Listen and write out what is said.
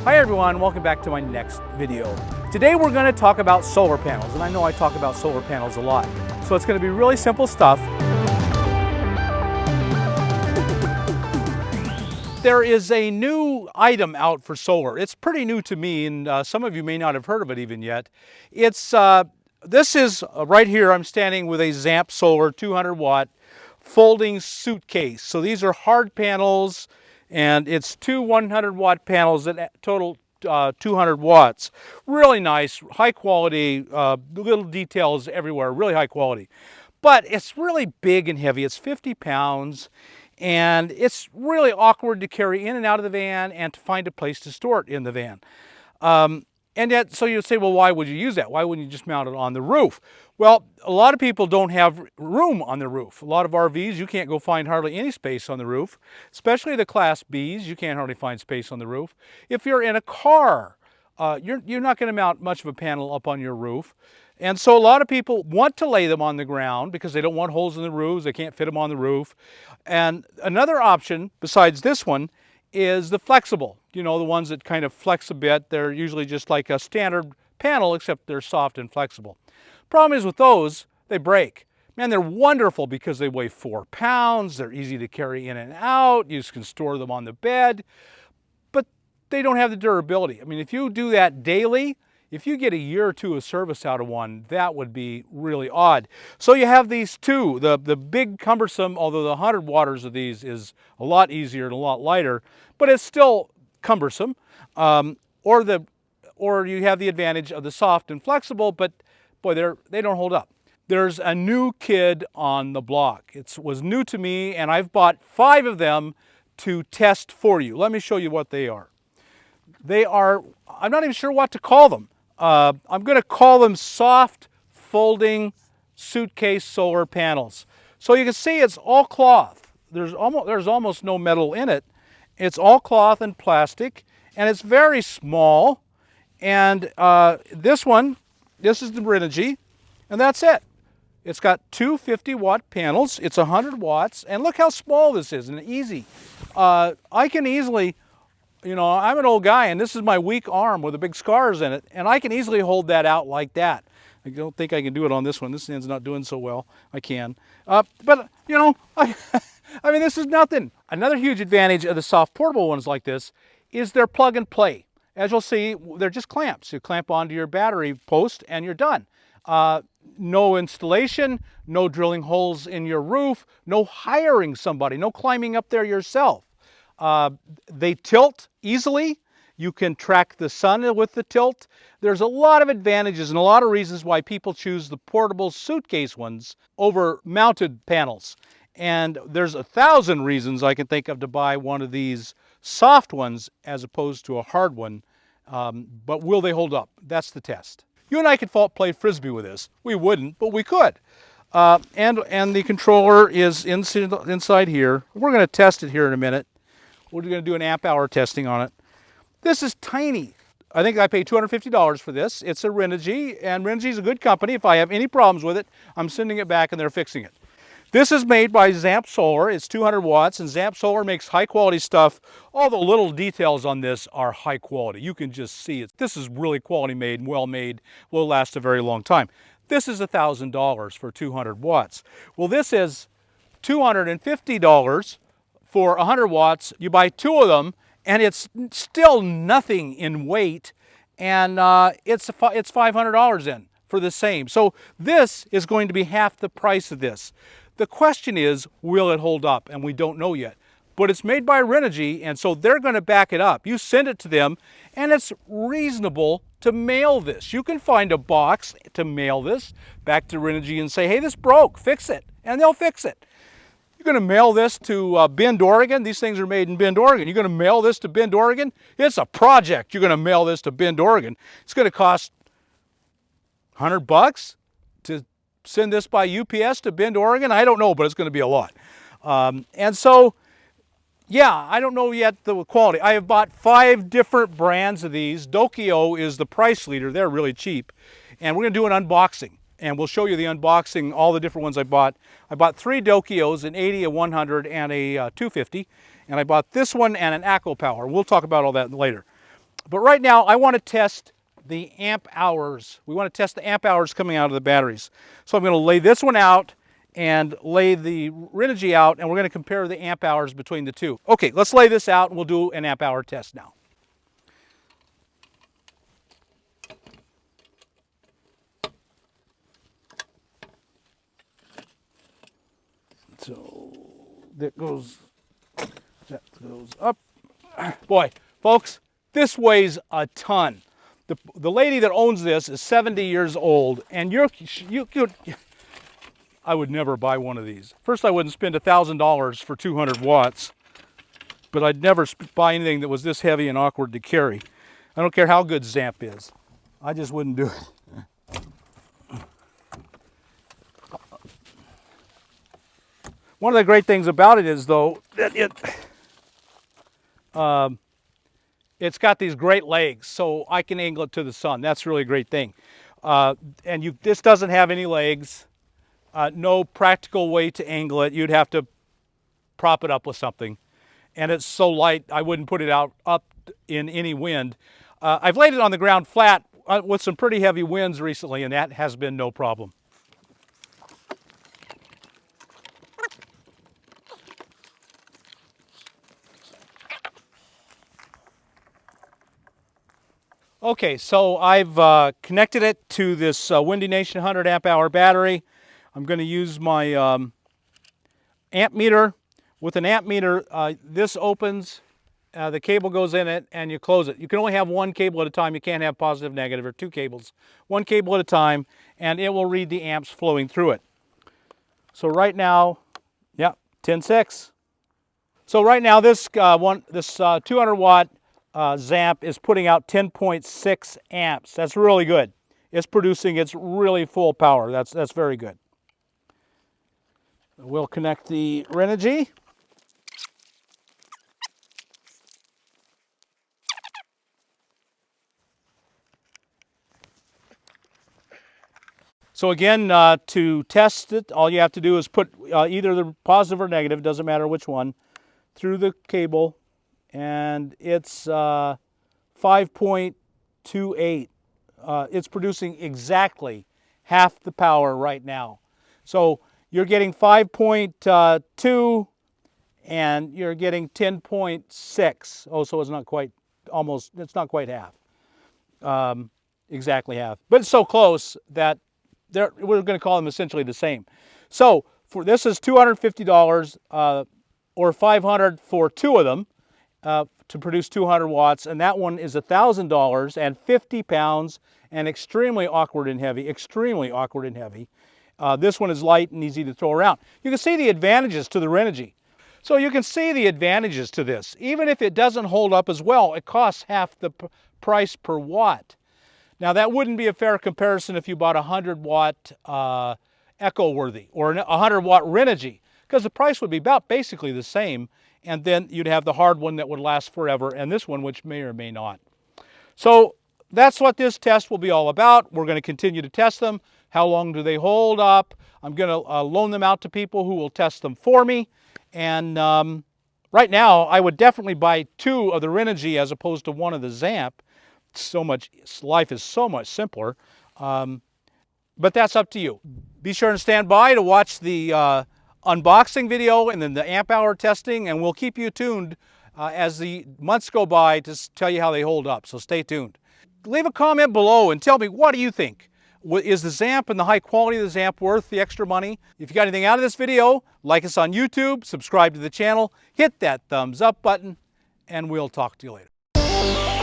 Hi everyone, welcome back to my next video. Today we're going to talk about solar panels, and I know I talk about solar panels a lot. So it's going to be really simple stuff. There is a new item out for solar. It's pretty new to me, and some of you may not have heard of it even yet. This is right here. I'm standing with a Zamp Solar 200 watt folding suitcase. So these are hard panels, and it's two 100 watt panels that total 200 watts. Really nice, high quality, little details everywhere, really high quality. But it's really big and heavy. It's 50 pounds, and it's really awkward to carry in and out of the van and to find a place to store it in the van. And yet, so you say, well, why would you use that? Why wouldn't you just mount it on the roof? Well, a lot of people don't have room on the roof. A lot of RVs, you can't go find hardly any space on the roof, especially the Class Bs, you can't hardly find space on the roof. If you're in a car, you're not going to mount much of a panel up on your roof. And so a lot of people want to lay them on the ground because they don't want holes in the roofs, they can't fit them on the roof. And another option besides this one is the flexible. You know, the ones that kind of flex a bit. They're usually just like a standard panel, except they're soft and flexible. Problem is with those, they break. Man, they're wonderful because they weigh 4 pounds, they're easy to carry in and out, you can store them on the bed, but they don't have the durability. I mean, if you do that daily, if you get a year or two of service out of one, that would be really odd. So you have these two, the big cumbersome, although the 100 watters of these is a lot easier and a lot lighter, but it's still cumbersome. Or you have the advantage of the soft and flexible, but boy, they don't hold up. There's a new kid on the block. It was new to me, and I've bought 5 of them to test for you. Let me show you what they are. They are, I'm not even sure what to call them. I'm going to call them soft folding suitcase solar panels. So you can see it's all cloth. There's almost no metal in it. It's all cloth and plastic, and it's very small. And this is the Renogy, and that's it. It's got two 50-watt panels. It's 100 watts, and look how small this is and easy. I can easily, you know, I'm an old guy, and this is my weak arm with the big scars in it, and I can easily hold that out like that. I don't think I can do it on this one. This end's not doing so well. I can. But, you know, I mean, this is nothing. Another huge advantage of the soft portable ones like this is they're plug and play. As you'll see, they're just clamps. You clamp onto your battery post and you're done. No installation, no drilling holes in your roof, no hiring somebody, no climbing up there yourself. They tilt easily. You can track the sun with the tilt. There's a lot of advantages and a lot of reasons why people choose the portable suitcase ones over mounted panels. And there's 1,000 reasons I can think of to buy one of these soft ones as opposed to a hard one. But will they hold up? That's the test. You and I could play Frisbee with this. We wouldn't, but we could. And the controller is inside here. We're going to test it here in a minute. We're going to do an amp hour testing on it. This is tiny. I think I paid $250 for this. It's a Renogy, and Renogy is a good company. If I have any problems with it, I'm sending it back and they're fixing it. This is made by Zamp Solar. It's 200 watts, and Zamp Solar makes high quality stuff. All the little details on this are high quality. You can just see it. This is really quality made, well made, will last a very long time. This is $1,000 for 200 watts. Well, this is $250 for 100 watts. You buy 2 of them, and it's still nothing in weight, and it's $500 in for the same. So this is going to be half the price of this. The question is, will it hold up? And we don't know yet. But it's made by Renogy, and so they're going to back it up. You send it to them, and it's reasonable to mail this. You can find a box to mail this back to Renogy and say, hey, this broke, fix it, and they'll fix it. You're going to mail this to Bend, Oregon. These things are made in Bend, Oregon. You're going to mail this to Bend, Oregon. It's a project. You're going to mail this to Bend, Oregon. It's going to cost $100 to send this by UPS to Bend, Oregon. I don't know, but it's going to be a lot. And so, yeah, I don't know yet the quality. I have bought 5 different brands of these. Dokio is the price leader. They're really cheap. And we're going to do an unboxing. And we'll show you the unboxing, all the different ones I bought. I bought 3 Dokios, an 80, a 100, and a 250. And I bought this one and an Aqua Power. We'll talk about all that later. But right now, I want to test the amp hours. We want to test the amp hours coming out of the batteries. So I'm going to lay this one out and lay the Renogy out, and we're going to compare the amp hours between the two. Okay, let's lay this out and we'll do an amp hour test now. So that goes up. Boy, folks, this weighs a ton. The lady that owns this is 70 years old, and you could. I would never buy one of these. First, I wouldn't spend $1,000 for 200 watts, but I'd never buy anything that was this heavy and awkward to carry. I don't care how good Zamp is. I just wouldn't do it. One of the great things about it is, though, that it's got these great legs, so I can angle it to the sun. That's really a great thing. And this doesn't have any legs, no practical way to angle it. You'd have to prop it up with something. And it's so light, I wouldn't put it up in any wind. I've laid it on the ground flat with some pretty heavy winds recently, and that has been no problem. Okay, so I've connected it to this Windy Nation 100 amp hour battery. I'm going to use my amp meter. With an amp meter, this opens, the cable goes in it, and you close it. You can only have one cable at a time. You can't have positive, negative, or two cables. One cable at a time, and it will read the amps flowing through it. So right now, yeah, 10.6. So right now, this 200 watt Zamp is putting out 10.6 amps. That's really good. It's producing its really full power. That's very good. We'll connect the Renogy. So again, to test it, all you have to do is put either the positive or negative, doesn't matter which one, through the cable, and it's 5.28. It's producing exactly half the power right now. So you're getting 5.2 and you're getting 10.6. Oh, so it's not quite, it's not quite half. Exactly half. But it's so close that we're going to call them essentially the same. So this is $250 or $500 for two of them to produce 200 watts, and that one is $1,000 and 50 pounds and extremely awkward and heavy, extremely awkward and heavy. This one is light and easy to throw around. You can see the advantages to the Renogy. So you can see the advantages to this. Even if it doesn't hold up as well, it costs half the price per watt. Now that wouldn't be a fair comparison if you bought a 100 watt Echo Worthy or a 100 watt Renogy, because the price would be about basically the same, and then you'd have the hard one that would last forever and this one which may or may not. So that's what this test will be all about. We're going to continue to test them. How long do they hold up? I'm going to loan them out to people who will test them for me. And right now, I would definitely buy two of the Renogy as opposed to one of the Zamp. Life is so much simpler. But that's up to you. Be sure and stand by to watch the unboxing video and then the amp hour testing, and we'll keep you tuned as the months go by to tell you how they hold up. So stay tuned. Leave a comment below and tell me, what do you think? Is the Zamp and the high quality of the Zamp worth the extra money? If you got anything out of this video, like us on YouTube, subscribe to the channel, hit that thumbs up button, and we'll talk to you later.